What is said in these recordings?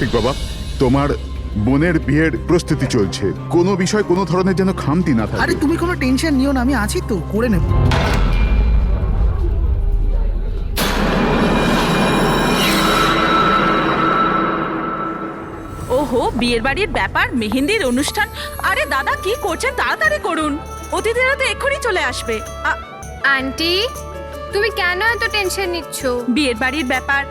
কার্তিক বাবা, তোমার বোনের বিয়ের প্রস্তুতি চলছে, কোনো বিষয় কোনো ধরনের যেন খামতি না থাকে। আরে তুমি কোনো টেনশন নিও না, আমি আছি তো, করে নেব। ওহো, বিয়ের বাড়ির ব্যাপার, মেহেন্দির অনুষ্ঠান। আরে দাদা কি করছেন, তাড়াতাড়ি করুন, অতিথিরা তো এক্ষুনি চলে আসবে। আন্টি, তুমি কেন এত টেনশন নিচ্ছ? বিয়ের বাড়ির ব্যাপার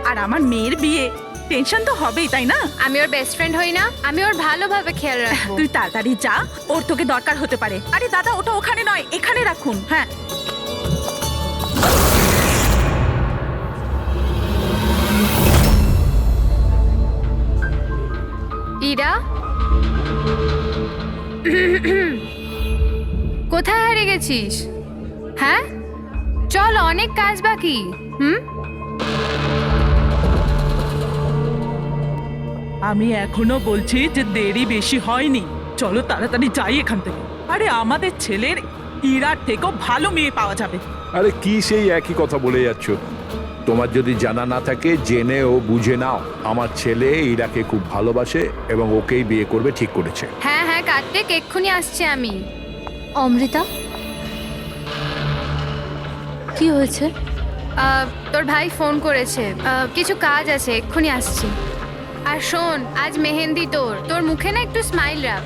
আর আমার মেয়ের বিয়ে, টেনশন তো হবেই, তাই না? আমি ওর বেস্ট ফ্রেন্ড হই না? আমি ওর ভালোভাবে খেয়াল রাখবো। তুই তাড়াতাড়ি যা, ওর তোকে দরকার হতে পারে। আরে দাদা, ওটা ওখানে নয়, এখানে রাখুন। হ্যাঁ, ইরা, কোথায় হারিয়ে গেছিস? হ্যাঁ, চল, অনেক কাজ বাকি। আমি এখনো বলছি যে দেরি বেশি হয়নি, চলো তাড়াতাড়ি যাই এখান থেকে। আরে আমাদের ছেলের ইরার থেকেও ভালো মেয়ে পাওয়া যাবে। আরে কি সেই একই কথা বলে যাচ্ছ? তোমার যদি জানা না থাকে জেনে ও বুঝে নাও, আমার ছেলে ইরাকে খুব ভালোবাসে এবং ওকেই বিয়ে করবে ঠিক করেছে। হ্যাঁ হ্যাঁ কার্তিক, এক্ষুনি আসছি আমি। অমৃতা, কি হয়েছে? তোর ভাই ফোন করেছে, কিছু কাজ আছে, এক্ষুনি আসছি। আর শোন, আজ মেহেন্দি তোর, তোর মুখে না একটু স্মাইল রাখ।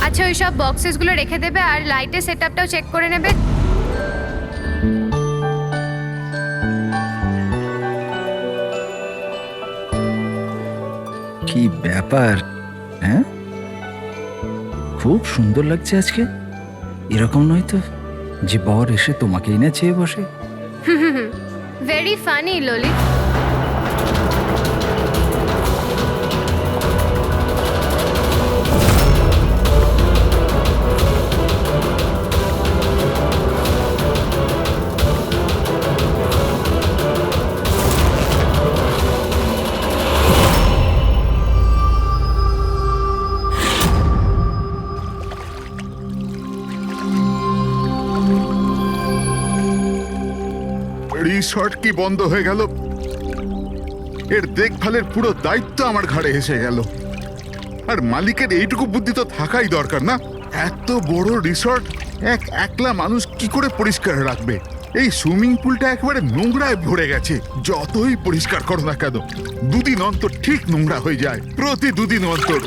আচ্ছা, ওই সব বক্সেসগুলো রেখে দেবে আর লাইটের সেটআপটাও চেক করে নেবে। কি ব্যাপার? হ্যাঁ, খুব সুন্দর লাগছে আজকে। এরকম নয় তো যে বর এসে তোমাকেই না চেয়ে বসে। Very funny Lalit. রিসর্ট কি বন্ধ হয়ে গেল? এর দেখভালের পুরো দায়িত্ব আমার ঘাড়ে এসে গেল। আর মালিকের এইটুকু বুদ্ধি তো থাকাই দরকার না? এত বড় রিসর্ট একলা মানুষ কি করে পরিষ্কার রাখবে? এই সুইমিং পুলটা একেবারে নোংরায় ভরে গেছে। যতই পরিষ্কার করো না কেন, দুদিন অন্তর ঠিক নোংরা হয়ে যায়, প্রতি দুদিন অন্তর।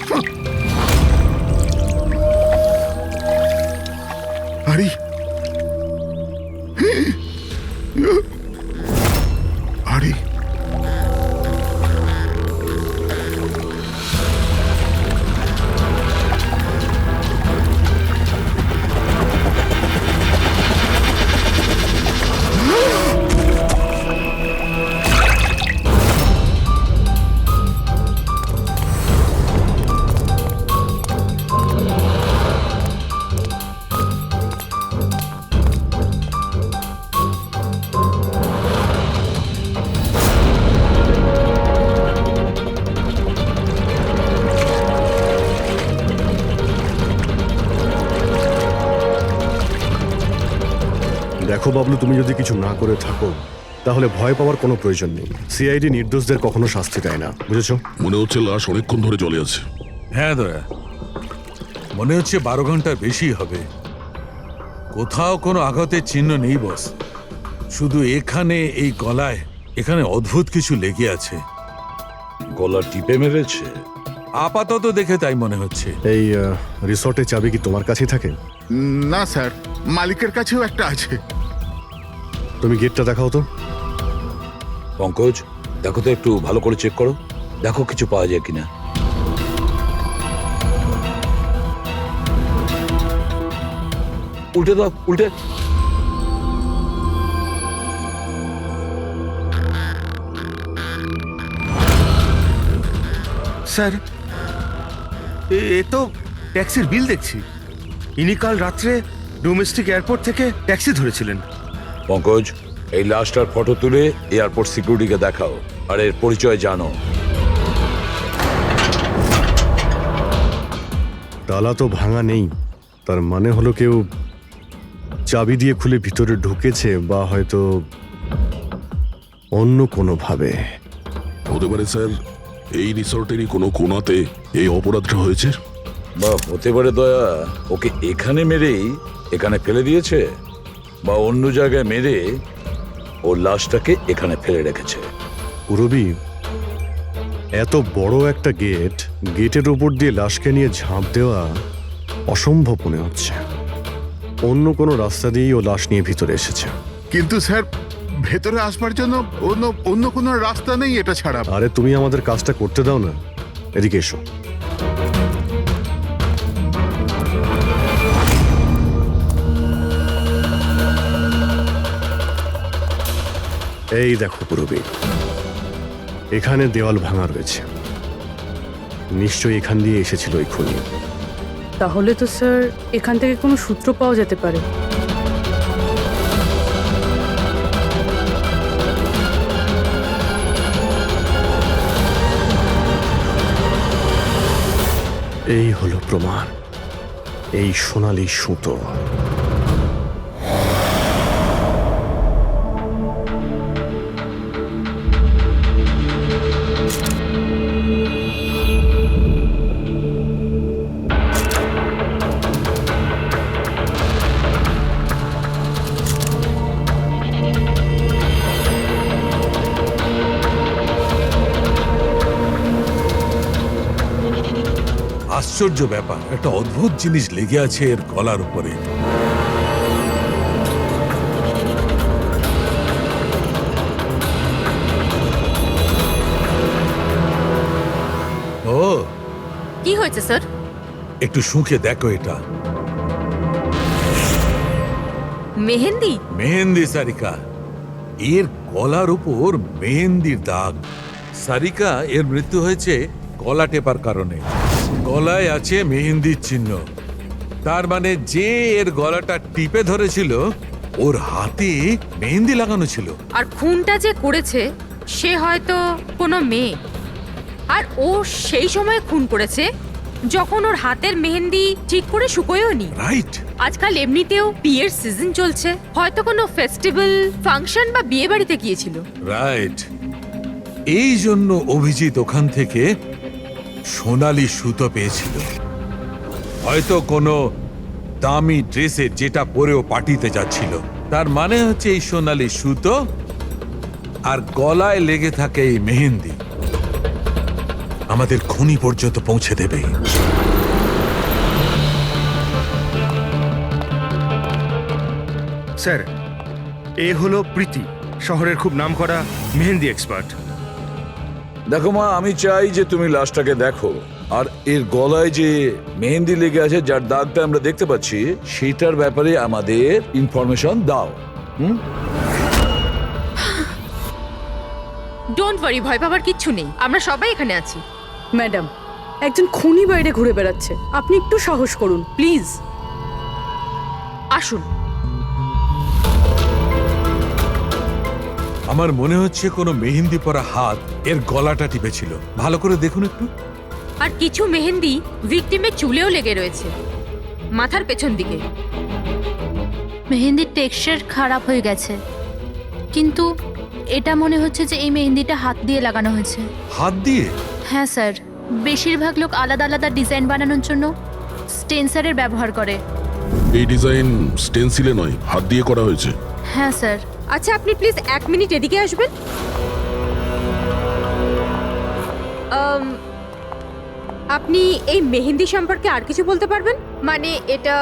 আরে আরে দেখো বাবলু, তুমি যদি কিছু না করে থাকো তাহলে ভয় পাওয়ার কোনো প্রয়োজন নেই। সিআইডি নির্দোষদের কখনো শাস্তি দেয় না, বুঝেছো? মনে হচ্ছে লাশ অনেকক্ষণ ধরে জলে আছে। হ্যাঁ দয়া, মনে হচ্ছে 12 ঘন্টার বেশি হবে। কোথাও কোনো আঘাতের চিহ্ন নেই বস, শুধু এখানে এই গলায় এখানে অদ্ভুত কিছু লেগে আছে। গলা টিপে মেরেছে আপাতত দেখে তাই মনে হচ্ছে। এই রিসর্টের চাবি কি তোমার কাছেই থাকে? না স্যার, মালিকের কাছেও একটা আছে। তুমি গেটটা দেখাও তো। পঙ্কজ, দেখো তো, একটু ভালো করে চেক করো, দেখো কিছু পাওয়া যায় কিনা। উল্টে দাও, উল্টে। স্যার, এ তো ট্যাক্সির বিল দেখছি। ইনি কাল রাত্রে ডোমেস্টিক এয়ারপোর্ট থেকে ট্যাক্সি ধরেছিলেন। পঙ্কজ, এই লাশটার ফটো তুলে এয়ারপোর্ট সিকিউরিটিকে দেখাও আর এর পরিচয় জানো। তালা তো ভাঙা নেই, তার মানে হলো কেউ চাবি দিয়ে খুলে ভিতরে ঢুকেছে, বা হয়তো অন্য কোনোভাবে। হতে পারে স্যার এই রিসর্টেরই কোনো কোণাতে এই অপরাধটা হয়েছে। বা হতে পারে দয়া ওকে এখানে মেরেই এখানে ফেলে দিয়েছে, বা অন্য জায়গায় মেরে ওর লাশটাকে এখানে ফেলে রেখেছে। পুরবী, এত বড় একটা গেটের উপর দিয়ে লাশকে নিয়ে ঝাঁপ দেওয়া অসম্ভব মনে হচ্ছে। অন্য কোনো রাস্তা দিয়েই ও লাশ নিয়ে ভিতরে এসেছে। কিন্তু স্যার ভেতরে আসবার জন্য অন্য কোনো রাস্তা নেই এটা ছাড়া। আরে তুমি আমাদের কাজটা করতে দাও না, এদিকে এসো। এই দেখো পুরবী, এখানে দেওয়াল ভাঙা রয়েছে, নিশ্চয়ই এখান দিয়ে এসেছিল এই খুনি। তাহলে তো স্যার এখান থেকে কোনো সূত্র পাওয়া যেতে পারে। এই হলো প্রমাণ, এই সোনালী সুতো। আশ্চর্য ব্যাপার, একটা অদ্ভুত জিনিস লেগে আছে এর গলার উপরে। ও, কি হয়েছে স্যার? একটু শুঁকে দেখো এটা। মেহেন্দি? মেহেন্দি সারিকা, এর গলার উপর মেহেন্দির দাগ। সারিকা, এর মৃত্যু হয়েছে গলা টেপার কারণে। গলায় আছে মেহেন্দির চিহ্ন, তার মানে যে এর গলাটা টিপে ধরেছিল ওর হাতে মেহেন্দি লাগানো ছিল। আর খুনটা যে করেছে সে হয়তো কোনো মেয়ে, আর ও সেই সময় খুন করেছে যখন ওর হাতের মেহেন্দি ঠিক করে শুকোয়ও নি। রাইট। আজকাল এমনিতেও বিয়ের সিজন চলছে, হয়তো কোনো ফেস্টিভ্যাল, ফাংশন বা বিয়ে বাড়িতে গিয়েছিল। রাইট, এই জন্য অভিজিৎ ওখান থেকে সোনালী সুতো পেয়েছিল। হয়তো কোনো দামি ড্রেসের যেটা পরেও পার্টিতে যাচ্ছিল। তার মানে হচ্ছে এই সোনালী সুতো আর গলায় লেগে থাকে এই মেহেন্দি আমাদের খুনি পর্যন্ত পৌঁছে দেবে। স্যার, এ হলো প্রীতি, শহরের খুব নামকরা মেহেন্দি এক্সপার্ট। দেখো মা, আমি চাই যে তুমি লাশটাকে দেখো, আর এর গলায় যে মেহেন্দি লেগে আছে, যার দাগটা আমরা দেখতে পাচ্ছি, সেটার ব্যাপারে আমাদের ইনফরমেশন দাও। ডোন্ট ওয়ারি, ভয় পাবার কিচ্ছু নেই, আমরা সবাই এখানে আছি। ম্যাডাম, একজন খুনি বাইরে ঘুরে বেড়াচ্ছে, আপনি একটু সাহস করুন প্লিজ। আসুন। আমার মনে হচ্ছে কোনো মেহেন্দি পরা হাত এর গলাটা টিপেছিল। ভালো করে দেখুন একটু। আর কিছু মেহেন্দি ভিকটিমের চুলেও লেগে রয়েছে, মাথার পেছন দিকে। মেহেন্দির টেক্সচার খারাপ হয়ে গেছে, কিন্তু এটা মনে হচ্ছে যে এই মেহেন্দিটা হাত দিয়ে লাগানো হয়েছে। হাত দিয়ে? হ্যাঁ স্যার, বেশিরভাগ লোক আলাদা আলাদা ডিজাইন বানানোর জন্য স্টেন্সারের ব্যবহার করে। এই ডিজাইন স্টেনসিলে নয়, হাত দিয়ে করা হয়েছে। হ্যাঁ স্যার। আচ্ছা, আপনি প্লিজ 1 মিনিট এদিকে আসবেন। আপনি এই মেহেন্দি সম্পর্কে আর কিছু বলতে পারবেন? মানে এটা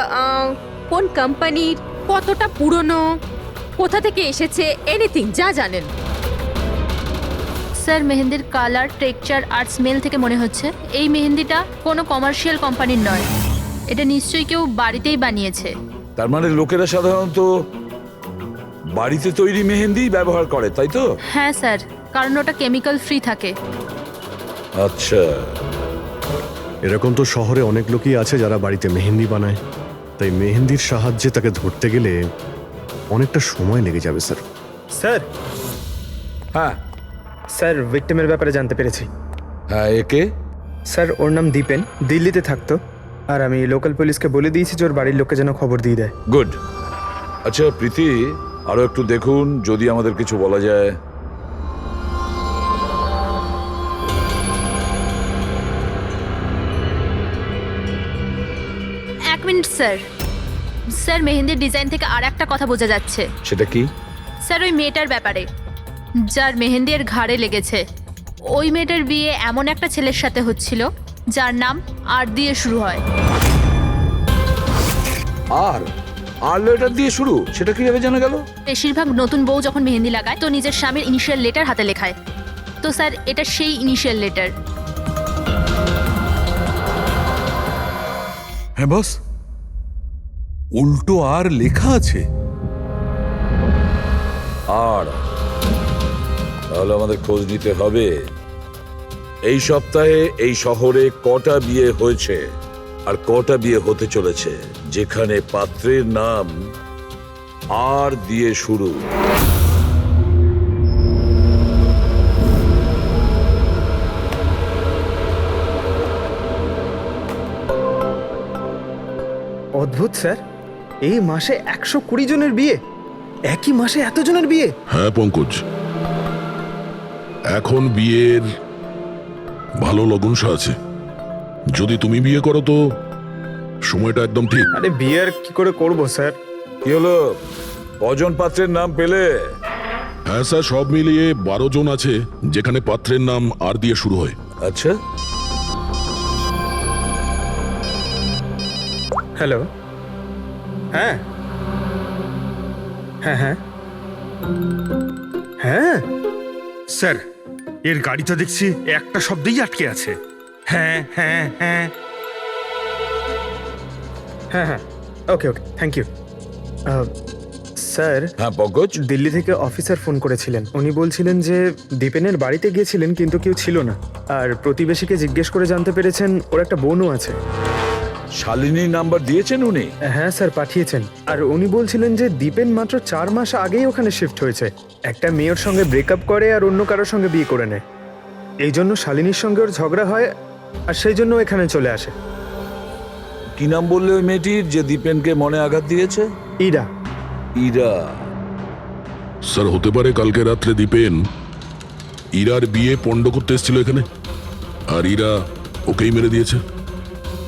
কোন কোম্পানির, কতটা পুরনো, কোথা থেকে এসেছে, এনিথিং যা জানেন। স্যার, মেহেন্দির কালার, টেক্সচার আর স্মেল থেকে মনে হচ্ছে এই মেহেন্দিটা কোনো কমার্শিয়াল কোম্পানির নয়। এটা নিশ্চয়ই কেউ বাড়িতেই বানিয়েছে। তার মানে লোকেরা সাধারণত বাড়িতে তৈরি মেহেন্দি ব্যবহার করে, তাই তো? হ্যাঁ স্যার, কারণ ওটা কেমিক্যাল ফ্রি থাকে। আচ্ছা, এরকম তো শহরে অনেক লোকই আছে যারা বাড়িতে মেহেন্দি বানায়, তাই মেহেন্দির সাহায্যে তাকে ধরতে গেলে অনেকটা সময় লেগে যাবে স্যার। স্যার, হ্যাঁ স্যার ভিক্টিমের ব্যাপারে জানতে পেরেছি। হ্যাঁ, একে? স্যার, ওর নাম দীপেন, দিল্লিতে থাকতো। আর আমি লোকাল পুলিশকে বলে দিয়েছি যে ওর বাড়ির লোককে যেন খবর দিয়ে দেয়। গুড। আচ্ছা প্রীতি, আরো একটু দেখুন যদি আমাদের কিছু বলা যায়। এক মিনিট স্যার। স্যার মেহেন্দির ডিজাইন থেকে আর একটা কথা বোঝা যাচ্ছে। সেটা কি? স্যার ওই মেয়েটার ব্যাপারে, যার মেহেন্দি এর ঘাড়ে লেগেছে। ওই মেয়েটার বিয়ে এমন একটা ছেলের সাথে হচ্ছিল যার নাম আর দিয়ে শুরু হয়। আর লেটার দিয়ে শুরু, সেটা কিভাবে জানা গেল? বেশিরভাগ নতুন বউ যখন মেহেন্দি লাগায় তো নিজের স্বামীর ইনিশিয়াল লেটার হাতে লেখায়। তো স্যার এটা সেই ইনিশিয়াল লেটার। হ্যাঁ বস, উল্টো আর লেখা আছে। আর তাহলে আমাদের খোঁজ নিতে হবে এই সপ্তাহে এই শহরে কটা বিয়ে হয়েছে আর কটা বিয়ে হতে চলেছে যেখানে পাত্রের নাম আর দিয়ে শুরু। অদ্ভুত স্যার, এই মাসে 120 জনের বিয়ে, একই মাসে এতজনের বিয়ে। হ্যাঁ পঙ্কজ, এখন বিয়ের ভালো লগ্নসা আছে। যদি তুমি বিয়ে করো তো সময়টা একদম ঠিক। আরে বিয়ে আর কি করে করবো স্যার? কি হলো, কজন পাত্রের নাম পেলে? হ্যাঁ স্যার, সব মিলিয়ে 12 জন আছে যেখানে পাত্রের নাম আর দিয়ে শুরু হয়। আচ্ছা, হ্যালো, হ্যাঁ হ্যাঁ হ্যাঁ হ্যাঁ স্যার, এর গাড়ি তো দেখছি একটা শব্দেই আটকে আছে। হ্যাঁ হ্যাঁ হ্যাঁ হ্যাঁ হ্যাঁ, ওকে ওকে, থ্যাংক ইউ। স্যার, হ্যাঁ পঙ্কজ। দিল্লি থেকে অফিসার ফোন করেছিলেন। উনি বলছিলেন যে দীপেনের বাড়িতে গিয়েছিলেন কিন্তু কেউ ছিল না, আর প্রতিবেশীকে জিজ্ঞেস করে জানতে পেরেছেন ওর একটা বোনও আছে। শালিনীর নাম্বার দিয়েছেন উনি? হ্যাঁ স্যার, পাঠিয়েছেন। আর উনি বলছিলেন যে দীপেন মাত্র 4 মাস আগেই ওখানে শিফট হয়েছে। একটা মেয়ের সঙ্গে ব্রেকআপ করে আর অন্য কারোর সঙ্গে বিয়ে করে নেয়। এই জন্য শালিনীর সঙ্গে ওর ঝগড়া হয় আর সেই জন্য এখানে চলে আসে। কি নাম বললে ওই মেয়েটির যে দীপেনকে মনে আঘাত দিয়েছে? ইরা। ইরা? স্যার হতে পারে কালকে রাত্রে দীপেন ইরার বিয়ে পণ্ড করতে এসেছিল এখানে, আর ইরা ওকেই মেরে দিয়েছে।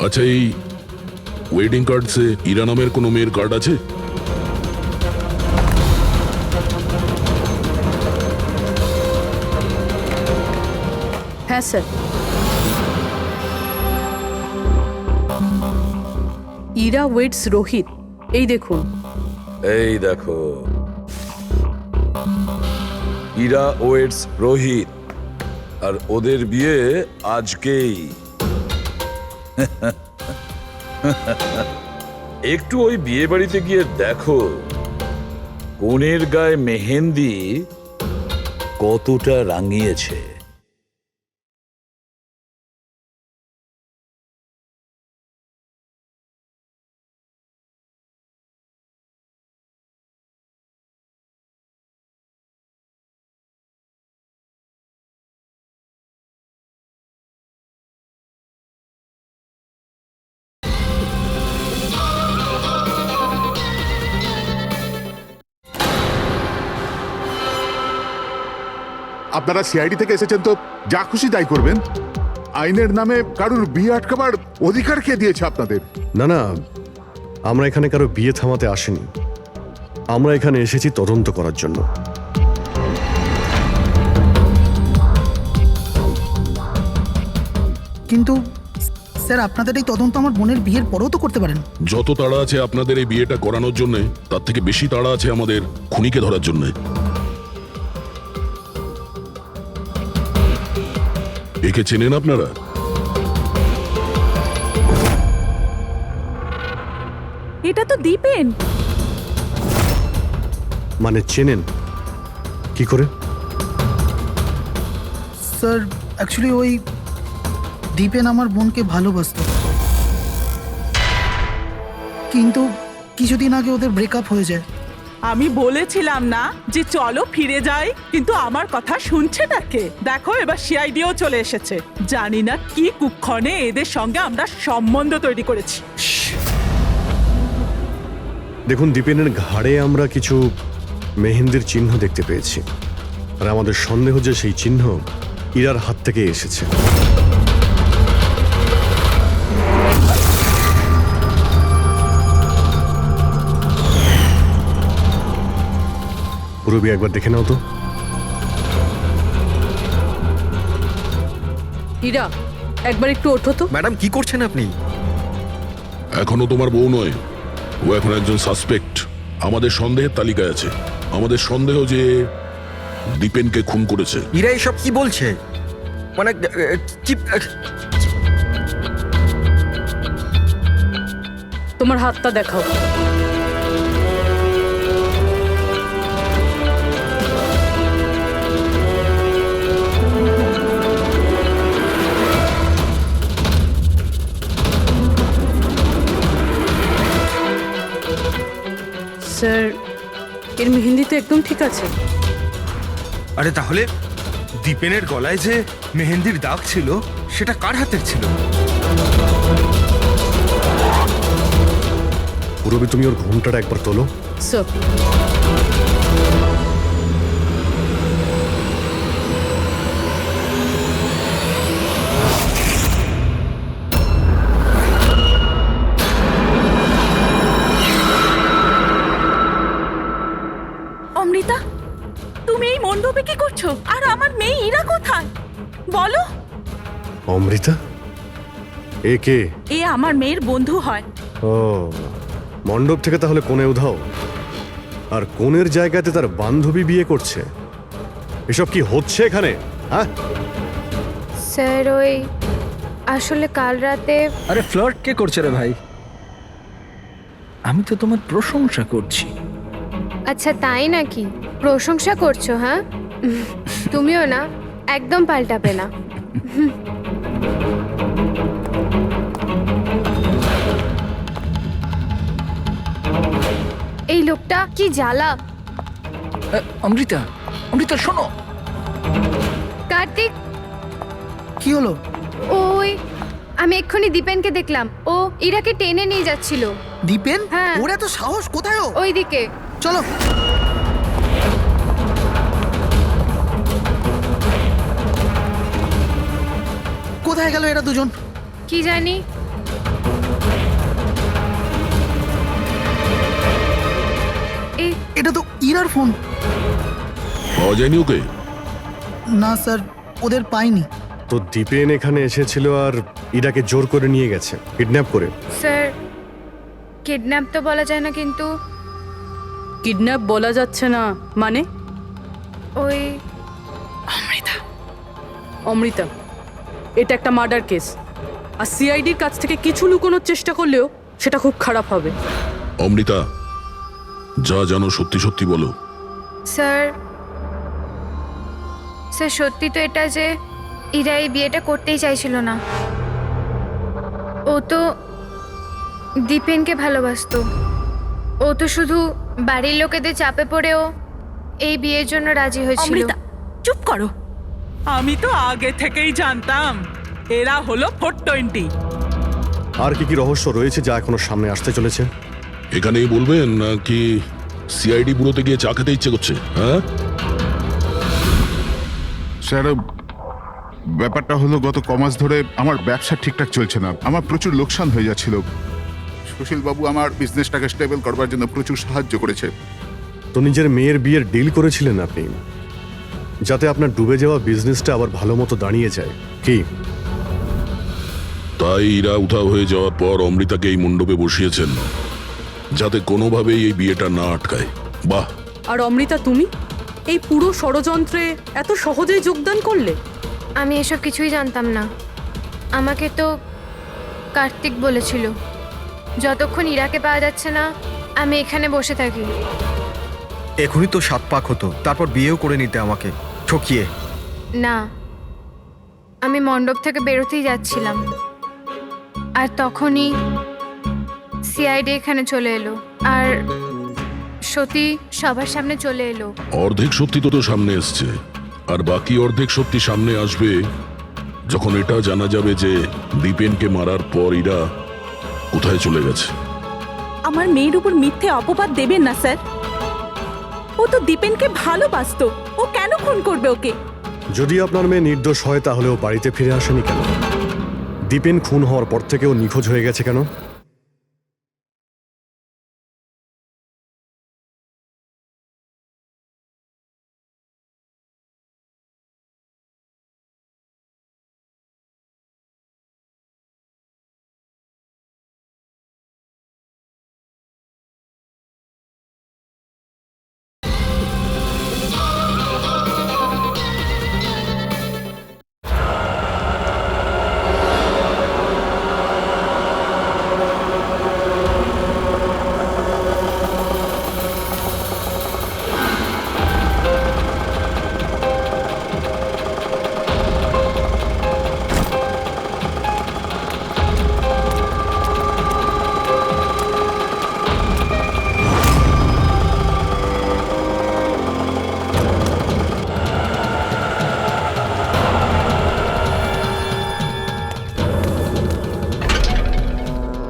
আচ্ছা, এই ওয়েডিং কার্ডসে ইরা নামের কোনো মেয়ের কার্ড আছে? হ্যাঁ স্যার। ইরা ওয়েডস রোহিত, এই দেখুন। এই দেখো, ইরা ওয়েটস রোহিত, আর ওদের বিয়ে আজকেই। একটু ওই বিয়ে বাড়িতে গিয়ে দেখো কনের গায়ে মেহেন্দি কতটা রাঙিয়েছে। আপনারা সিআইডি থেকে এসেছেন তো যা খুশি তাই করবেন। আইনের নামে কারুর বিয়ে আটকাবার অধিকার কে দিয়েছে আপনাদের? না না, আমরা এখানে কারো বিয়ে থামাতে আসিনি। আমরা এখানে এসেছি তদন্ত করার জন্য। কিন্তু স্যার, আপনাদের এই তদন্ত আমার বোনের বিয়ের পরেও তো করতে পারেন। যত তাড়া আছে আপনাদের এই বিয়েটা করানোর জন্য, তার থেকে বেশি তাড়া আছে আমাদের খুনিকে ধরার জন্য। একে চেনেন আপনারা? এটা তো দীপেন। মানে চেনেন কি করে? স্যার অ্যাকচুয়ালি ওই দীপেন আমার বোনকে ভালোবাসতো, কিন্তু কিছুদিন আগে ওদের ব্রেকআপ হয়ে যায়। আমি বলেছিলাম না যে চলো ফিরে যাই, কিন্তু আমার কথা শুনছে না কে? দেখো এবার সিআইডিও চলে এসেছে। জানি না কি কুক্ষণে এদের সঙ্গে আমরা সম্বন্ধ তৈরি করেছি। দেখুন, দীপেনের ঘাড়ে আমরা কিছু মেহেন্দির চিহ্ন দেখতে পেয়েছি, আর আমাদের সন্দেহ যে সেই চিহ্ন ইরার হাত থেকে এসেছে। পুরবি একবার দেখে নাও তো। হীরা, একবার একটু ওঠো তো। ম্যাডাম কি করছেন আপনি? এখনো তোমার বউ নয়, ও এখন একজন সাসপেক্ট। আমাদের সন্দেহের তালিকায় আছে। আমাদের সন্দেহ যে দীপেনকে খুন করেছে। ইরা এসব কি বলছে? মানে তোমার হাতটা দেখাও। স্যার, এর মেহেন্দি তো একদম ঠিক আছে। আরে তাহলে দীপেনের গলায় যে মেহেন্দির দাগ ছিল সেটা কার হাতের ছিল? পুরবি, তুমি ওর ঘুমটাটা একবার তোলো। স্যার, অমৃতা, তুমি এই মণ্ডপে কি করছো? আর আমার মেয়ে ইরা কোথায় বলো? অমৃতা? এ কে? এ আমার মেয়ের বন্ধু হয়। ও, মণ্ডপ থেকে তাহলে কোণে উধাও, আর কোণের জায়গাতে তার বান্ধবী বিয়ে করছে। এসব কি হচ্ছে এখানে? হ্যাঁ, স্যার ওই আসলে কাল রাতে আরে ফ্লার্ট কে করছে রে ভাই? আমি তো তোমার প্রশংসা করছি। আচ্ছা তাই নাকি? প্রশংসা করছো? হ্যাঁ, তুমিও না, একদম পাল্টাবে না। এই লোকটা কি জ্বালা। অমৃতা, অমৃতা শোনো। কার্তিক, কি হলো? ওই আমি এক্ষুনি দীপেনকে দেখলাম, ও ইরাকে টেনে নিয়ে যাচ্ছিল। দীপেন? হ্যাঁ। ওর এত সাহস কোথায়? ও ওইদিকে চলো। কোথায় গেল এরা দুজন? কি জানি। এটা তো ইরার ফোন। পাওয়া যায়নি ওকে? না স্যার, ওদের পাইনি। তো দীপেন এখানে এসেছিল আর ইরাকে জোর করে নিয়ে গেছে, কিডন্যাপ করে। স্যার, কিডন্যাপ তো বলা যায় না, কিন্তু কিডন্যাপ বলা যাচ্ছে না মানে? ওই অমৃতা, এটা একটা মার্ডার কেস, আর সিআইডির কাছ থেকে কিছু লুকোনোর চেষ্টা করলেও সেটা খুব খারাপ হবে। অমৃতা, যা জানো সত্যি সত্যি বলো। স্যার, স্যার সত্যি তো এটা যে ইরা এই বিয়েটা করতেই চাইছিল না। ও তো দীপেনকে ভালোবাসতো। ও তো শুধু বাড়ির লোকেদের চাপে পড়েও এই বিয়ের জন্য রাজি হয়েছিল। অমৃতা চুপ করো। আমি তো আগে থেকেই জানতাম এরা হলো 420। আর কি কি রহস্য রয়েছে যা এখনো সামনে আসতে চলেছে? এখানেই বলবেন নাকি সিআইডি ব্যুরোতে গিয়ে চা খেতে ইচ্ছে করছে? হ্যাঁ স্যার, ব্যাপারটা হলো গত কমাস ধরে আমার ব্যবসা ঠিকঠাক চলছে না। আমার প্রচুর লোকসান হয়ে যাচ্ছিল। সুশীল বাবু আমার বিজনেসটাকে স্টেবল করবার জন্য প্রচুর সাহায্য করেছে। তো নিজের মেয়ের বিয়ের ডিল করেছিলেন আপনি, যাতে আপনার ডুবে যাওয়া বিজনেসটা আবার ভালো মতো দাঁড়িয়ে যায়, কি? তাই ইরা উধাও হয়ে যাওয়ার পর অমৃতাকে এই মণ্ডপে বসিয়েছেন, যাতে কোনোভাবেই এই বিয়েটা না আটকায়। বাহ। আর অমৃতা, তুমি এই পুরো ষড়যন্ত্রে এত সহজেই যোগদান করলে? আমি এসব কিছুই জানতাম না। আমাকে তো কার্তিক বলেছিল যতক্ষণ ইরাকে পাওয়া যাচ্ছে না আমি এখানে বসে থাকি। এখনই তো 7 পাক হতো, তারপর বিয়েও করে নিতে আমাকে ঠকিয়ে। না, আমি মণ্ডপ থেকে বেরোতেই যাচ্ছিলাম, আর তখনই সিআইডি এখানে চলে এলো। আর সত্যি সবার সামনে চলে এলো। অর্ধেক সত্যি তো সামনে এসছে, আর বাকি অর্ধেক সত্যি সামনে আসবে যখন এটা জানা যাবে যে দীপেনকে মারার পর ইরা কোথায় চলে গেছে। আমার মেয়ের উপর মিথ্যে অপবাদ দেবেন না স্যার। ও তো দীপেনকে ভালোবাসতো, ও কেন খুন করবে ওকে? যদি আপনার মেয়ে নির্দোষ হয় তাহলে ও বাড়িতে ফিরে আসেনি কেন? দীপেন খুন হওয়ার পর থেকে ও নিখোঁজ হয়ে গেছে কেন?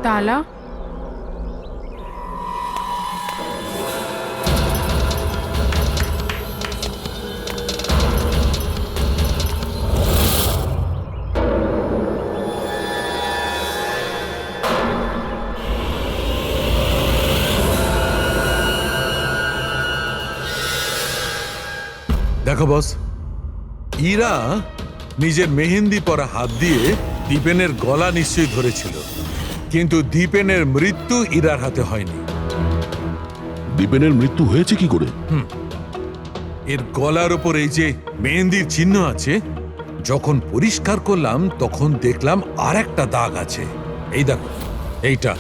তালা? দেখো বস, ইরা নিজের মেহেন্দি পরা হাত দিয়ে দীপেনের গলা নিশ্চয়ই ধরেছিল, কিন্তু দীপেনের মৃত্যু ইরার হাতে হয়নি। দীপেনের মৃত্যু হয়েছে কি করে? এর গলার ওপর এই যে মেহেন্দির চিহ্ন আছে, যখন পরিষ্কার করলাম তখন দেখলাম আর একটা দাগ আছে। এই দেখো, এইটা।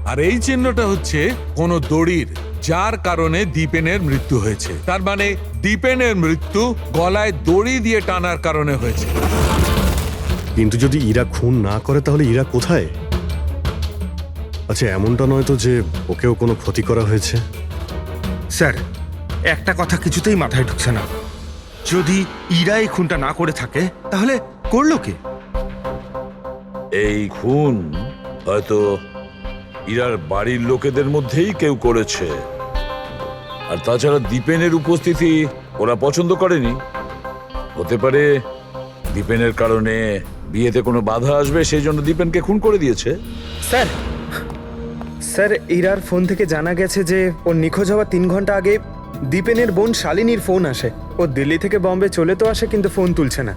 আর এই চিহ্নটা হচ্ছে কোনো দড়ির, যার কারণে দীপেনের মৃত্যু হয়েছে। তার মানে দীপেনের মৃত্যু গলায় দড়ি দিয়ে টানার কারণে হয়েছে। কিন্তু যদি ইরা খুন না করে তাহলে ইরা কোথায়? আচ্ছা, এমনটা নয় তো যে ওকেও কোনো ক্ষতি করা হয়েছে? স্যার, একটা কথা কিছুতেই মাথায় ঢুকছে না। যদি ইরা এই খুনটা না করে থাকে তাহলে করলো কে? এই খুন হয়তো ইরার বাড়ির লোকেদের মধ্যেই কেউ করেছে। আর তাছাড়া দীপেনের উপস্থিতি ওরা পছন্দ করেনি। হতে পারে দীপেনের কারণে বিয়েতে কোনো বাধা আসবে, সেই জন্য দীপেনকে খুন করে দিয়েছে। স্যার, স্যার, ইরার ফোন থেকে জানা গেছে যে ওর নিখোঁজ হওয়ার 3 ঘন্টা আগে দীপেনের বোন শালিনীর ফোন আসে। ও দিল্লি থেকে বম্বে চলে তো আসে, কিন্তু ফোন তুলছে না।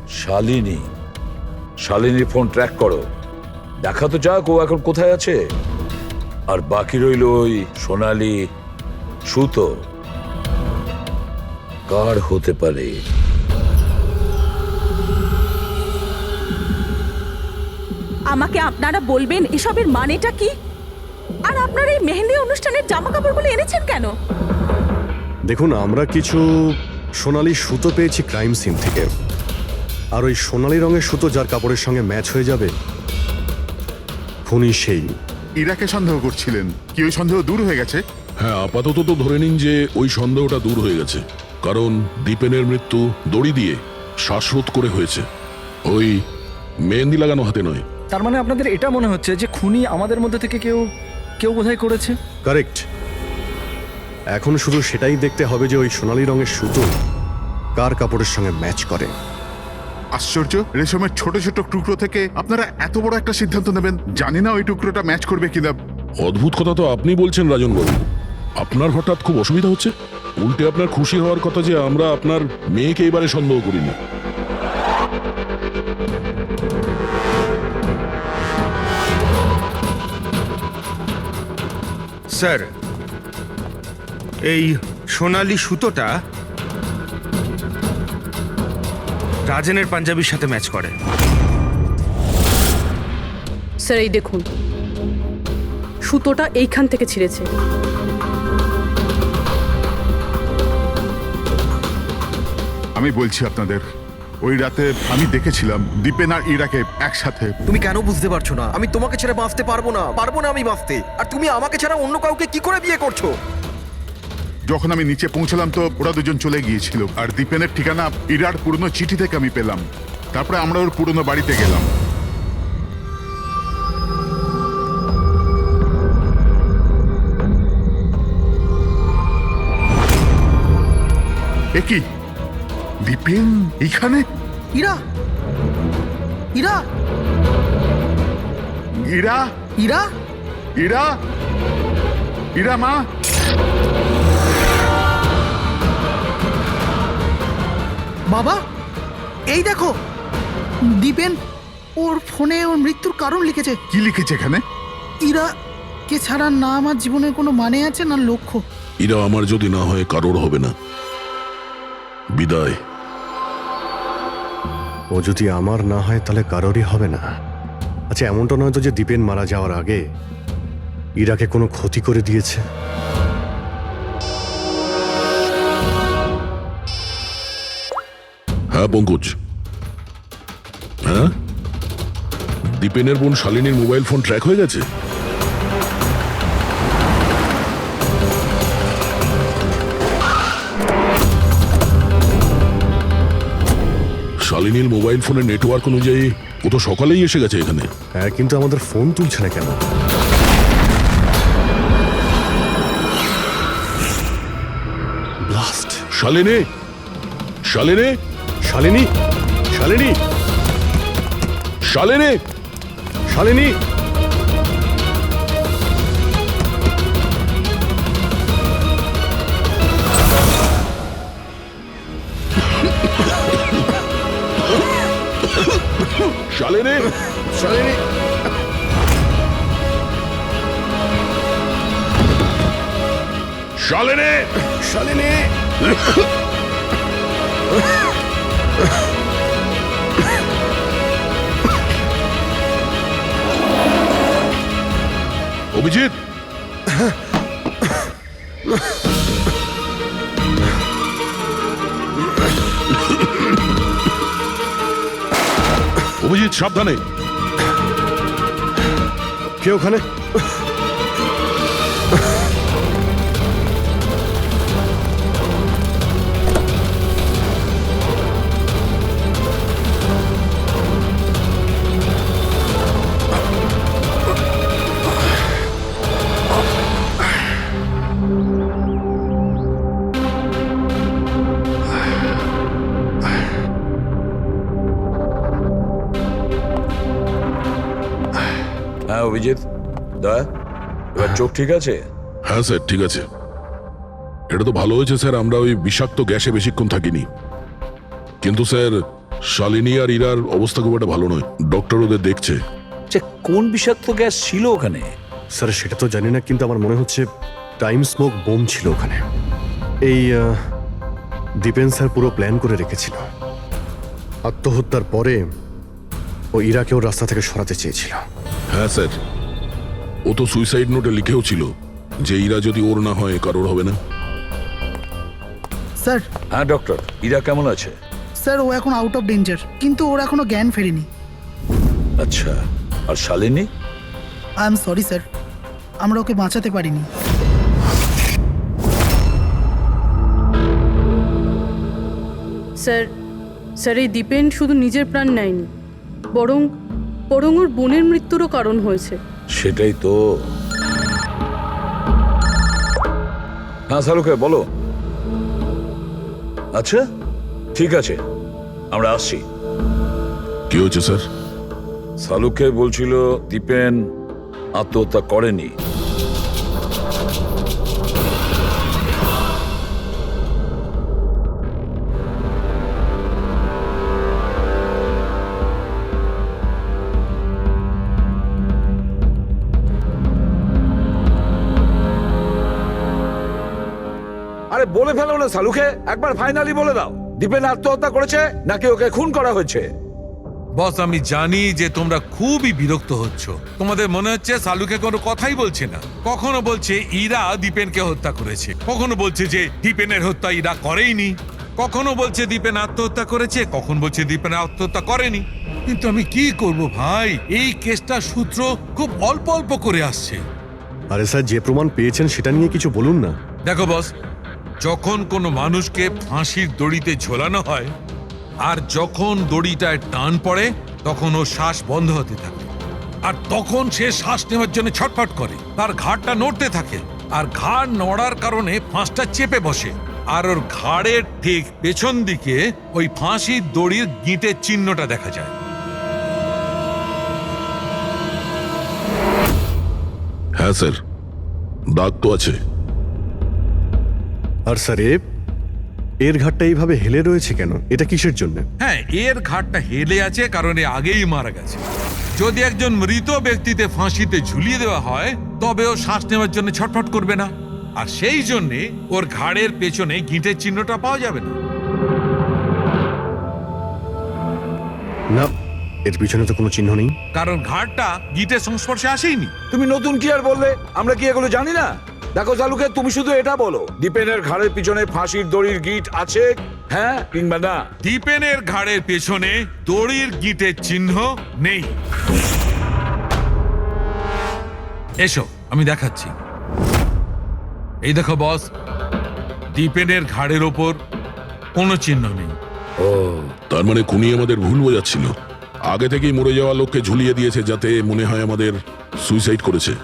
শালিনীর ফোন ট্র্যাক করো, দেখা তো যাক ও এখন কোথায় আছে। আর বাকি রইল ওই সোনালি সুতো, কার হতে পারে? আমাকে আপনারা বলবেন এসবের মানেটা কি? আর আপনারা এই মেহেন্দি অনুষ্ঠানের জামা কাপড়গুলো এনেছেন কেন? দেখুন, আমরা কিছু সোনালি সুতো পেয়েছি ক্রাইম সিন থেকে। আর ওই সোনালি রঙের সুতো যার কাপড়ের সঙ্গে ম্যাচ হয়ে যাবে, খুনি সেই। ইরাকে সন্দেহ করছিলেন, কি ওই সন্দেহ দূর হয়ে গেছে? হ্যাঁ, আপাতত তো ধরে নিন যে ওই সন্দেহটা দূর হয়ে গেছে, কারণ দীপেনের মৃত্যু দড়ি দিয়ে শ্বাসরোধ করে হয়েছে, ওই মেহেন্দি লাগানো হাতে নয়। তার মানে আপনাদের এটা মনে হচ্ছে যে খুনি আমাদের মধ্যে থেকে কেউ বোধহয় করেছে? কারেক্ট। এখন শুধু সেটাই দেখতে হবে যে ওই সোনালি রঙের সুতো কার কাপড়ের সঙ্গে ম্যাচ করে। আশ্চর্য, রেশমের ছোট ছোট টুকরো থেকে আপনারা এত বড় একটা সিদ্ধান্ত নেবেন। জানি না ওই টুকরোটা ম্যাচ করবে কিনা। অদ্ভুত কথা তো আপনি বলছেন রাজন বাবু। আপনার হঠাৎ খুব অসুবিধা হচ্ছে? উল্টে আপনার খুশি হওয়ার কথা যে আমরা আপনার মেয়েকে এবারে সন্দেহ করিনি। স্যার, এই সোনালি সুতোটা রাজেনের পাঞ্জাবির সাথে ম্যাচ করে। স্যার, এই দেখুন, সুতোটা এইখান থেকে ছিঁড়েছে। আমি বলছি আপনাদের, ওই রাতে আমি দেখেছিলাম দীপেন আর ইরাকে একসাথে। তুমি কেন বুঝতে পারছো না? আমি তোমাকে ছেড়ে বাঁচতে পারবো না আমি বাঁচতে। আর তুমি আমাকে ছাড়া অন্য কাউকে কি করে বিয়ে করছো? যখন আমি নিচে পৌঁছলাম তো ওরা দুজন চলে গিয়েছিল, আর দীপেনের ঠিকানা ইরার পুরনো চিঠি থেকে আমি পেলাম। তারপরে আমরা ওর পুরনো বাড়িতে গেলাম। এ কি, দীপেন এইখানে? ইরা, ইরা, ইরা, ইরা, ইরা, ইরা মা। বাবা, এই দেখো দীপেন ওর ফোনে ওর মৃত্যুর কারণ লিখেছে। কি লিখেছে এখানে? ইরা কে ছাড়া না আমার জীবনের কোনো মানে আছে না লক্ষ্য। ইরা আমার যদি না হয় কারোর হবে না। বিদায়। ও যদি আমার না হয় তাহলে কারোরই হবে না। আচ্ছা, এমনটা নয় তো যে দীপেন মারা যাওয়ার আগে ইরাকে কোনো ক্ষতি করে দিয়েছে? হ্যাঁ পঙ্কজ, হ্যাঁ, দীপেনের বোন শালিনীর মোবাইল ফোন ট্র্যাক হয়ে গেছে। শালিনীর মোবাইল ফোনের নেটওয়ার্ক অনুযায়ী ও তো সকালেই এসে গেছে এখানে। হ্যাঁ, কিন্তু আমাদের ফোন তুলছে না কেন? ব্লাস্ট। শালিনী, শালিনী, শালিনী, শালিনী, শালিনী, শালিনী। শালিনী, শালিনী, শালিনী, শালিনী। অভিজিৎ, অভিজিৎ সাবধানে। কে ওখানে? হ্যাঁ অভিজিৎ, দয়া, এবার চোখ ঠিক আছে? হ্যাঁ স্যার, ঠিক আছে। এটা তো ভালো হয়েছে স্যার, আমরা ওই বিষাক্ত গ্যাসে বেশিক্ষণ থাকিনি। কিন্তু স্যার, শালিনী আর ইরার অবস্থা খুব একটা ভালো নয়। ডক্টর ওদের দেখছে। কোন বিষাক্ত গ্যাস ছিল ওখানে? স্যার সেটা তো জানি না, কিন্তু আমার মনে হচ্ছে টাইম স্মোক বোম ছিল ওখানে। এই দীপেন স্যার পুরো প্ল্যান করে রেখেছিল। আত্মহত্যার পরে ও ইরাকে ওর রাস্তা থেকে সরাতে চেয়েছিল। হ্যাঁ স্যার, ও তো সুইসাইড নোটে লিখেও ছিল যে ইরা যদি ওর না হয় কারোর হবে না। স্যার, হ্যাঁ ডক্টর, ইরা কেমন আছে? স্যার ও এখন আউট অফ ডেঞ্জার, কিন্তু ওর এখনো জ্ঞান ফেরেনি। আচ্ছা, আর Shalini? I am sorry sir, আমরা ওকে বাঁচাতে পারিনি। স্যার, স্যার এই দীপেন শুধু নিজের প্রাণ নেয়নি, বরং বরং ওর বোনের মৃত্যুরও কারণ হয়েছে। সেটাই তো। হ্যাঁ শালুকে বলো। আচ্ছা ঠিক আছে, আমরা আসছি। কি হয়েছে স্যার? শালুকে বলছিল দীপেন আত্মহত্যা করেনি। আরে বলে ফেলো না শালুকে, একবার ফাইনালি বলে দাও, দীপেন আত্মহত্যা করেছে নাকি ওকে খুন করা হয়েছে? বস, আমি জানি যে তোমরা খুবই বিরক্ত হচ্ছ। তোমাদের মনে হচ্ছে শালুকে কোনো কথাই বলছে না। কখনো বলছে ইরা দীপেনকে হত্যা করেছে, কখনো বলছে যে দীপেনের হত্যা ইরা করেইনি, কখনো বলছে দীপেন আত্মহত্যা করেছে, কখন বলছে দীপেন আত্মহত্যা করেনি। কিন্তু আমি কি করব ভাই, এই কেসটার সূত্র খুব অল্প অল্প করে আসছে। আরে স্যার, যে প্রমাণ পেয়েছেন সেটা নিয়ে কিছু বলুন না। দেখো বস, যখন কোনো মানুষকে ফাঁসির দড়িতে ঝোলানো হয় আর যখন দড়িটায় টান পড়ে তখন ওর শ্বাস বন্ধ হতে থাকে, আর তখন সে শ্বাস নেওয়ার জন্য ছটফট করে, তার ঘাড়টা নড়তে থাকে, আর ঘাড় নড়ার কারণে ফাঁসটা চেপে বসে, আর ওর ঘাড়ের ঠিক পেছন দিকে ওই ফাঁসির দড়ির গিঁটের চিহ্নটা দেখা যায়। হ্যাঁ স্যার, দাগ তো আছে। আর স্যার এর ঘাটটা এইভাবে হেলে রয়েছে কেন? এটা কিসের জন্য? হ্যাঁ, এর ঘাড়টা হেলে আছে কারণ এ আগেই মারা গেছে। যদি একজন মৃত ব্যক্তিতে ফাঁসিতে ঝুলিয়ে দেওয়া হয় তবে ও শ্বাস নেওয়ার জন্য ছটফট করবে না, আর সেই জন্যে ওর ঘাড়ের পেছনে গিঁটের চিহ্নটা পাওয়া যাবে না। না, এর পিছনে তো কোনো চিহ্ন নেই। কারণ ঘাড়টা গিঁটের সংস্পর্শে আসেইনি। তুমি নতুন কি আর বললে? আমরা কি এগুলো জানি না? দেখো চালুকে, তুমি শুধু এটা বলো, দীপেনের ঘাড়ের পিছনে ফাঁসির দড়ির গিঁট আছে, হ্যাঁ কিংবা না? দীপেনের ঘাড়ের পেছনে দড়ির গিঁটের চিহ্ন নেই। এসো আমি দেখাচ্ছি। এই দেখো বস, দীপেনের ঘাড়ের ওপর কোনো চিহ্ন নেই। ও, তার মানে খুনি আমাদের ভুল বোঝাচ্ছিল। আগে থেকেই মরে যাওয়া লোককে ঝুলিয়ে দিয়েছে যাতে মনে হয় আমাদের সুইসাইড করেছে।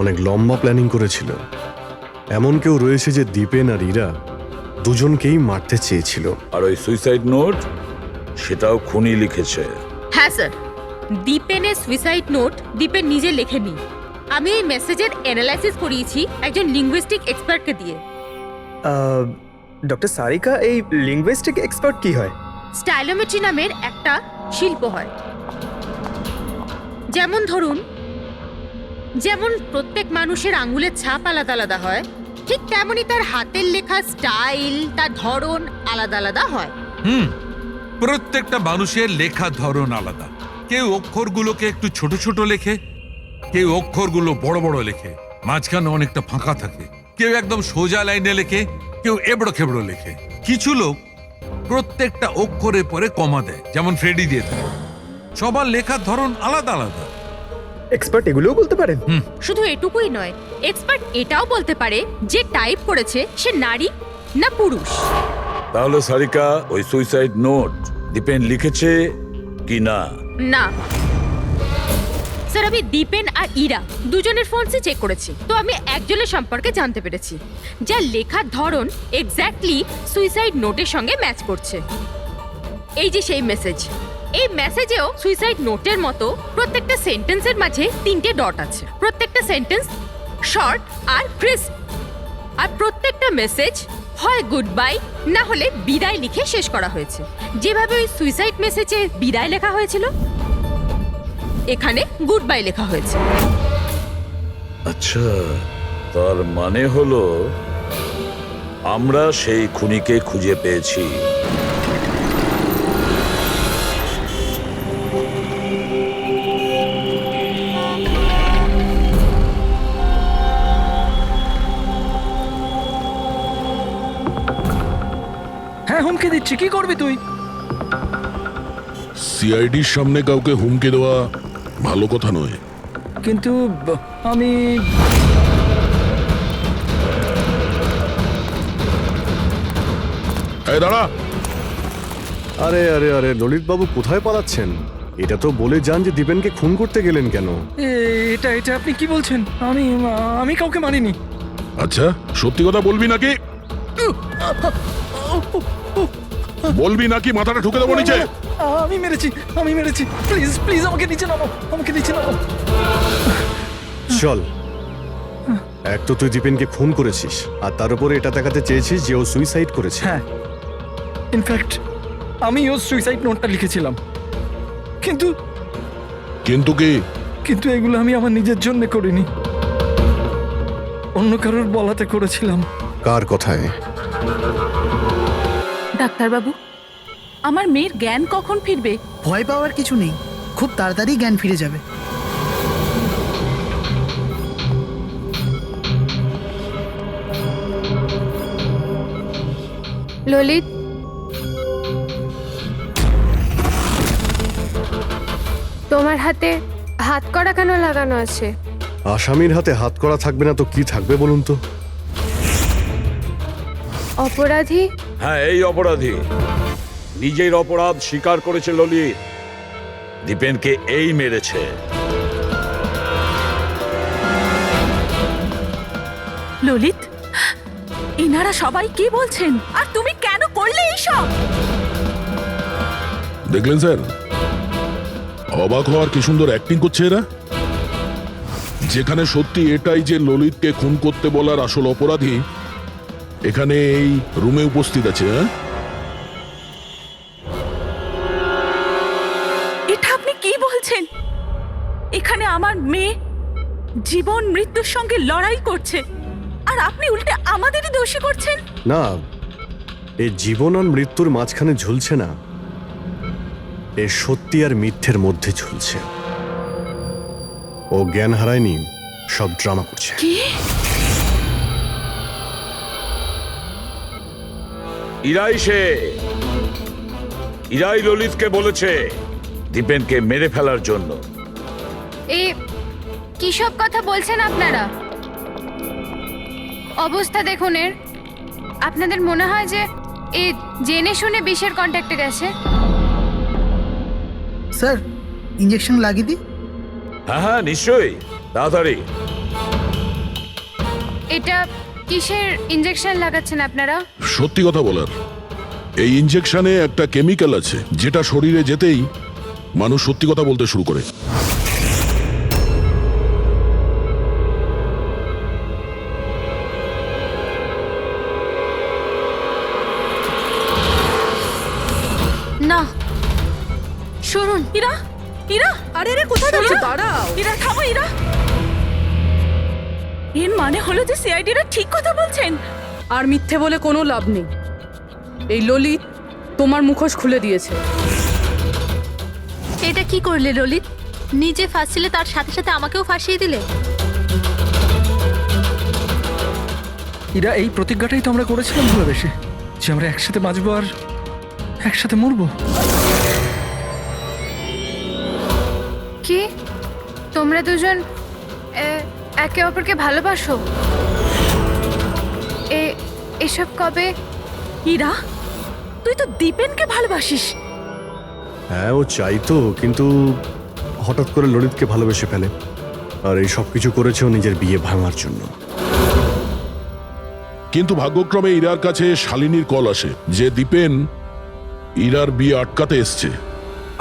অনেক লম্বা প্ল্যানিং করেছিল। এমন কেউ রয়েছে যে দীপেন আর ইরা দুজনকেই মারতে চেয়েছিল। আর ওই সুইসাইড নোট, সেটাও খুনি লিখেছে। হ্যাঁ স্যার, দীপেনের সুইসাইড নোট দীপেন নিজে লেখেনি। আমি এই মেসেজের অ্যানালাইসিস করিয়েছি একজন লিঙ্গুইস্টিক এক্সপার্টকে দিয়ে। ডক্টর সারিকা, এই লিঙ্গুইস্টিক এক্সপার্ট কি হয়? স্টাইলোমেট্রি নামের একটা শিল্প হয়। যেমন প্রত্যেক মানুষের আঙ্গুলের ছাপ আলাদা আলাদা হয়, ঠিক তেমনই তার হাতের লেখা স্টাইল, তার ধরন আলাদা আলাদা হয়। প্রত্যেকটা মানুষের লেখার ধরন আলাদা। কেউ অক্ষরগুলোকে একটু ছোট ছোট লেখে, কেউ অক্ষরগুলো বড় বড় লেখে, মাঝখানে অনেকটা ফাঁকা থাকে, কেউ একদম সোজা লাইনে লেখে, কেউ এবড়ো খেবড়ো লেখে। কিছু লোক প্রত্যেকটা অক্ষরের পরে কমা দেয়, যেমন ফ্রেডি দিয়ে থাকে। সবার লেখার ধরন আলাদা আলাদা। এক্সপার্ট এগুলোও বলতে পারেন? শুধু এটুকুই নয়, এক্সপার্ট এটাও বলতে পারে যে টাইপ করেছে সে নারী না পুরুষ। তাহলে সারিকা, ওই সুইসাইড নোট দীপেন লিখেছে কি না? না স্যার, আমি দীপেন আর ইরা দুজনের ফোনসে চেক করেছি, তো আমি একজনের সম্পর্কে জানতে পেরেছি যার লেখার ধরন এক্স্যাক্টলি সুইসাইড নোটের সঙ্গে ম্যাচ করছে। এই যে সেই মেসেজ, এই মেসেজেও সুইসাইড নোটের মতো প্রত্যেকটা সেন্টেন্সের মাঝে 3টে ডট আছে। প্রত্যেকটা সেন্টেন্স শর্ট আর ক্রিস্প, আর প্রত্যেকটা মেসেজ হয় গুড বাই না হলে বিদায় লিখে শেষ করা হয়েছে। যেভাবে ওই সুইসাইড মেসেজে বিদায় লেখা হয়েছিল, এখানে গুড বাই লেখা হয়েছে। আচ্ছা, তার মানে হলো আমরা সেই খুনিকে খুঁজে পেয়েছি। হ্যাঁ, হুমকি দিচ্ছি, কি করবি তুই? সিআইডির সামনে কাউকে হুমকি দেওয়া ভালো কথা নয়। কিন্তু আমি এই দাঁড়া। আরে আরে আরে, ললিত বাবু কোথায় পালাচ্ছেন? এটা তো বলে যান যে দীপেনকে খুন করতে গেলেন কেন? এটা এটা আপনি কি বলছেন? আমি কাউকে মারিনি। আচ্ছা, সত্যি কথা বলবি নাকি? বলবি নাকি মাথাটা ঠুকে দেবো নিচে? আমি মেরেছি। প্লিজ প্লিজ আমাকে নিচে নামো। চল, এক তো তুই দীপেনকে খুন করেছিস, আর তার উপরে এটা দেখাতে চেয়েছিস যে ও সুইসাইড করেছে। হ্যাঁ, ইনফ্যাক্ট আমি ওর সুইসাইড নোটটা লিখেছিলাম, কিন্তু কি? এগুলো আমি আমার নিজের জন্য করিনি, অন্য কারোর বলাতে করেছিলাম। কার কথায়? ডাক্তারবাবু, আমার মেয়ের জ্ঞান কখন ফিরবে? ভয় পাওয়ার কিছু নেই, খুব তাড়াতাড়ি জ্ঞান ফিরে যাবে। ললিত, তোমার হাতে হাত করা কেন লাগানো আছে? আসামির হাতে হাত করা থাকবে না তো কি থাকবে বলুন তো? অপরাধী? হ্যাঁ, এই অপরাধী নিজের অপরাধ স্বীকার করেছে ললিত। দীপেনকে এই মেরেছে। ললিত, এনারা সবাই কি বলছেন আর তুমি কেন করলে এইসব? দেখলেন স্যার, অবাক হওয়ার কি সুন্দর অ্যাক্টিং করছে এরা। যেখানে সত্যি এটাই যে ললিতকে খুন করতে বলার আসল অপরাধী এখানে এই রুমে উপস্থিত আছে। হ্যাঁ, এটা আপনি কি বলছেন? এখানে আমার মেয়ে জীবন মৃত্যুর সঙ্গে লড়াই করছে আর আপনি উল্টে আমাদেরই দোষী করছেন। না, এই জীবন আর মৃত্যুর মাঝখানে ঝুলছে না, এ সত্যি আর মিথ্যের মধ্যে ঝুলছে। ও জ্ঞান হারায়নি, সব ড্রামা করছে। কি? ইরাই ললিতকে বলেছে দীপেনকে মেরে ফেলার জন্য। এই কি সব কথা বলছেন আপনারা? অবস্থা দেখুন এর। আপনাদের মনে হয় যে এই জেনে শুনে বিষের কন্ট্যাক্টে গেছে? স্যার, ইঞ্জেকশন লাগিয়ে দিই? হ্যাঁ হ্যাঁ, নিশ্চয়ই, তাড়াতাড়ি। এটা কিসের ইঞ্জেকশন লাগাচ্ছেন আপনারা? সত্যি কথা বলার, এই ইনজেকশনে একটা কেমিক্যাল আছে যেটা শরীরে যেতেই মানুষ সত্যি কথা বলতে শুরু করে। না, শুনুন। ইরা, ইরা, আরে রে, কোথায় যাচ্ছ? দাঁড়াও ইরা, থামো ইরা। এর মানে হলো যে সিআইডিরা ঠিক কথা বলছেন। আর মিথ্যে বলে কোনো লাভ নেই। এই ললিত তোমার মুখোশ খুলে দিয়েছে। এটা কি করলে ললিত? নিজে ফাঁসছিলে, তার সাথে সাথে আমাকেও ফাঁসিয়ে দিলে। এরা এই প্রতিজ্ঞাটাই তো আমরা করেছিলাম ভালোবেসে, যে আমরা একসাথে বাঁচবো আর একসাথে মরবো। কি তোমরা দুজন একে অপরকে ভালোবাসো? এসব কবে? ইরা, তুই তো দীপেনকে ভালোবাসিস। হ্যাঁ, ও চাইতো, কিন্তু হঠাৎ করে ললিতকে ভালোবেসে ফেলে। আর এই সব কিছু করেছে ও নিজের বিয়ে ভাঙার জন্য। কিন্তু ভাগ্যক্রমে ইরার কাছে শালিনীর কল আসে যে দীপেন ইরার বিয়ে আটকাতে এসছে।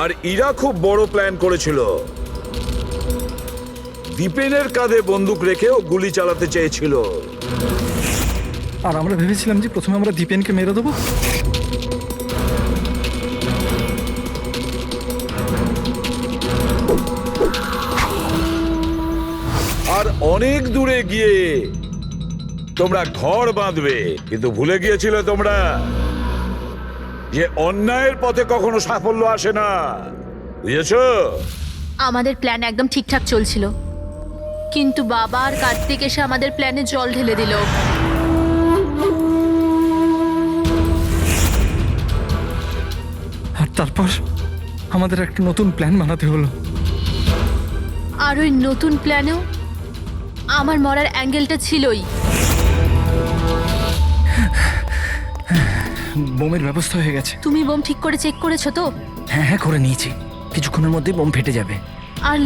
আর ইরা খুব বড় প্ল্যান করেছিল। দীপেনের কাঁধে বন্দুক রেখে ও গুলি চালাতে চেয়েছিল। আর আমরা ভেবেছিলাম যে প্রথমে আমরা দীপেনকে মেরে দেবো। আর অনেক দূরে গিয়ে তোমরা ঘর বাঁধবে, কিন্তু ভুলে গিয়েছিলে তোমরা যে অন্যায়ের পথে কখনো সাফল্য আসে না। বুঝেছো? আমাদের প্ল্যান একদম ঠিকঠাক চলছিল, কিন্তু বাবা আর কার্তিক এসে আমাদের প্ল্যানে জল ঢেলে দিল। আর তারপর আমাদের একটা নতুন প্ল্যান বানাতে হলো। আর ওই নতুন প্ল্যানেও আমার মরার অ্যাঙ্গেলটা ছিলই। বোমের ব্যবস্থা হয়ে গেছে। তুমি বোম ঠিক করে চেক করেছো তো? হ্যাঁ হ্যাঁ, করে নিয়েছি। কিছুক্ষণের মধ্যেই বোম ফেটে যাবে। আর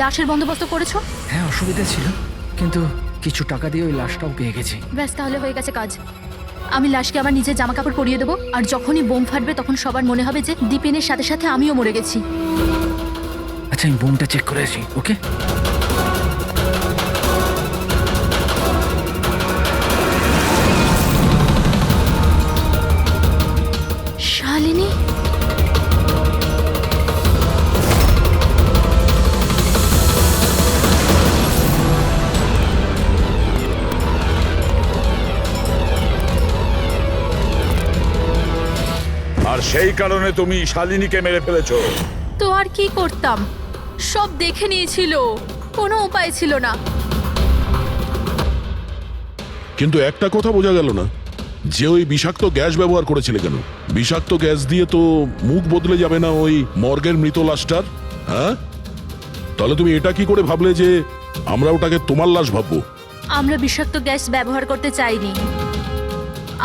লাশের বন্দোবস্ত করেছো? হ্যাঁ, অসুবিধা ছিল, কিন্তু কিছু টাকা দিয়ে ওই লাশটাও পেয়ে গেছি। ব্যাস, তাহলে হয়ে গেছে কাজ। আমি লাশকে আমার নিজের জামা কাপড় পরিয়ে দেবো, আর যখনই বোম ফাটবে তখন সবার মনে হবে যে দীপেনের সাথে সাথে আমিও মরে গেছি। আচ্ছা, আমি বোমটা চেক করে আসি। ওকে? শালিনী, আর সেই কারণে তুমি শালিনীকে মেরে ফেলেছো। তো আর কি করতাম? সব দেখে নিয়েছিল, কোনো উপায় ছিল না। কিন্তু একটা কথা বোঝা গেল না, যে ওই বিষাক্ত গ্যাস ব্যবহার করেছিলে কেন? বিষাক্ত গ্যাস দিয়ে তো মুখ বদলে যাবে না ওই মর্গের মৃত লাশটার? হ্যাঁ, তাহলে তুমি এটা কি করে ভাবলে যে আমরা ওটাকে তোমার লাশ ভাববো? আমরা বিষাক্ত গ্যাস ব্যবহার করতে চাইনি।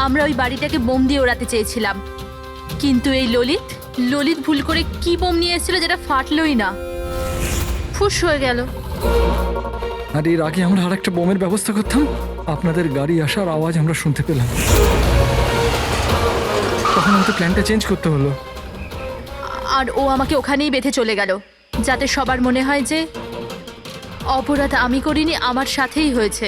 আমরা ওই বাড়িটাকে বোম দিয়ে ওড়াতে চেয়েছিলাম, কিন্তু এই ললিত ভুল করে কি বোম নিয়ে এসেছিল যেটা ফাটলোই না, ফুস হয়ে গেল। আর এর আগে আমরা আর একটা বোমের ব্যবস্থা করতাম, আপনাদের গাড়ি আসার আওয়াজ আমরা শুনতে পেলাম, তখন আমাদের প্ল্যানটা চেঞ্জ করতে হলো। আর ও আমাকে ওখানেই বেঁধে চলে গেল, যাতে সবার মনে হয় যে অপরাধ আমি করিনি, আমার সাথেই হয়েছে।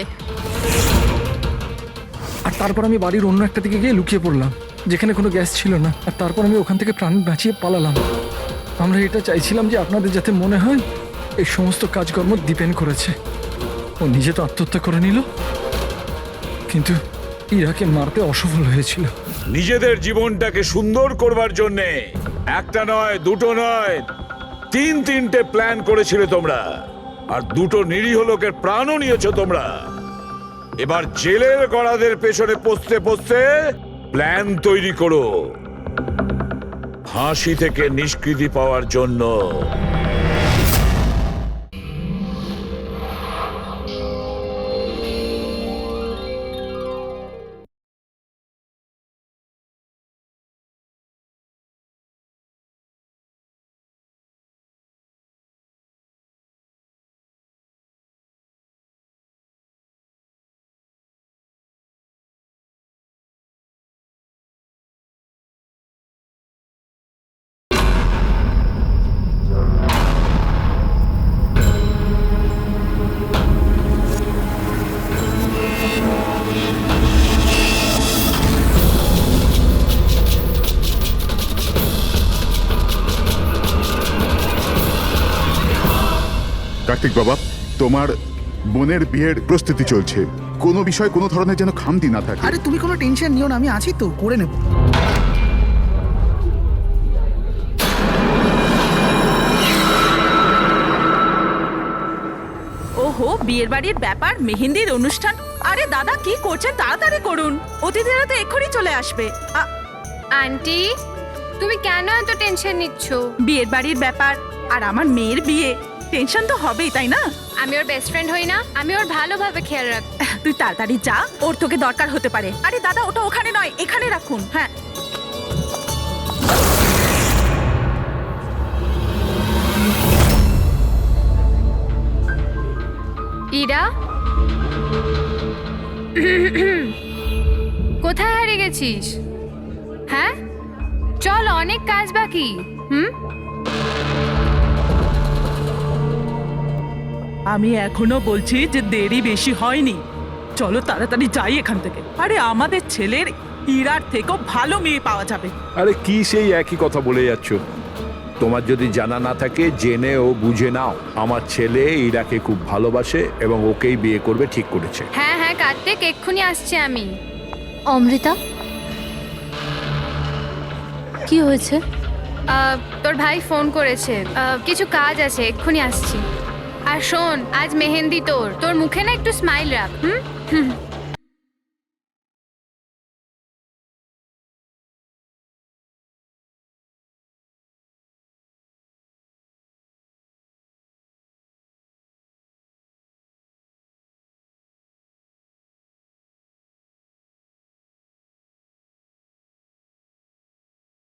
আর তারপর আমি বাড়ির অন্য একটা দিকে গিয়ে লুকিয়ে পড়লাম, যেখানে কোনো গ্যাস ছিল না। আর তারপর আমি ওখান থেকে প্রাণ বাঁচিয়ে পালালাম। আমরা এটা চাইছিলাম যে আপনাদের যাতে মনে হয় এই সমস্ত কাজকর্ম দীপেন করেছে। ও নিজে তো আত্মহত্যা করে নিল, কিন্তু ইরাকে মারতে অসফল হয়েছিল। নিজেদের জীবনটাকে সুন্দর করবার জন্যে একটা নয়, দুটো নয়, তিনটে প্ল্যান করেছিলে তোমরা, আর দুটো নিরীহ লোকের প্রাণও নিয়েছো তোমরা। এবার জেলের গড়াদের পেছনে পৌঁছতে পৌঁছতে প্ল্যান তৈরি করো ফাঁসি থেকে নিষ্কৃতি পাওয়ার জন্য। কার্তিক বাবা, তোমার বোনের বিয়ের প্রস্তুতি চলছে, কোনো বিষয় কোনো ধরনের যেন খামতি না থাকে। আরে তুমি কোনো টেনশন নিও না, আমি আছি তো, করে নেব। ওহো, বিয়ের বাড়ির ব্যাপার, মেহেন্দির অনুষ্ঠান। আরে দাদা কি করছেন, তাড়াতাড়ি করুন, অতিথিরা তো এক্ষুনি চলে আসবে। আন্টি, তুমি কেন এত টেনশন নিচ্ছ? বিয়ের বাড়ির ব্যাপার আর আমার মেয়ের বিয়ে, টেনশন তো হবেই, তাই না? আমি ওর বেস্ট ফ্রেন্ড হই না? আমি ওর ভালোভাবে খেয়াল রাখ। তুই তাড়াতাড়ি যা, ওর তোকে দরকার হতে পারে। আরে দাদা, ওটা ওখানে নয়, এখানে রাখুন। হ্যাঁ, ইরা, কোথায় হারিয়ে গেছিস? হ্যাঁ, চল, অনেক কাজ বাকি। আমি এখনো বলছি যে দেরি বেশি হয়নি, চলো তাড়াতাড়ি যাই এখান থেকে। আরে আমাদের ছেলের ইরার থেকেও ভালো মেয়ে পাওয়া যাবে। আরে কি সেই একই কথা বলে যাচ্ছ? তোমার যদি জানা না থাকে জেনে ও বুঝে নাও, আমার ছেলে ইরাকে খুব ভালোবাসে এবং ওকেই বিয়ে করবে ঠিক করেছে। হ্যাঁ হ্যাঁ কার্তিক, এক্ষুনি আসছি আমি। অমৃতা, কি হয়েছে? তোর ভাই ফোন করেছে, কিছু কাজ আছে, এক্ষুনি আসছি। আর শোন, আজ মেহেন্দি তোর মুখে না একটু স্মাইল রাখ। হুম।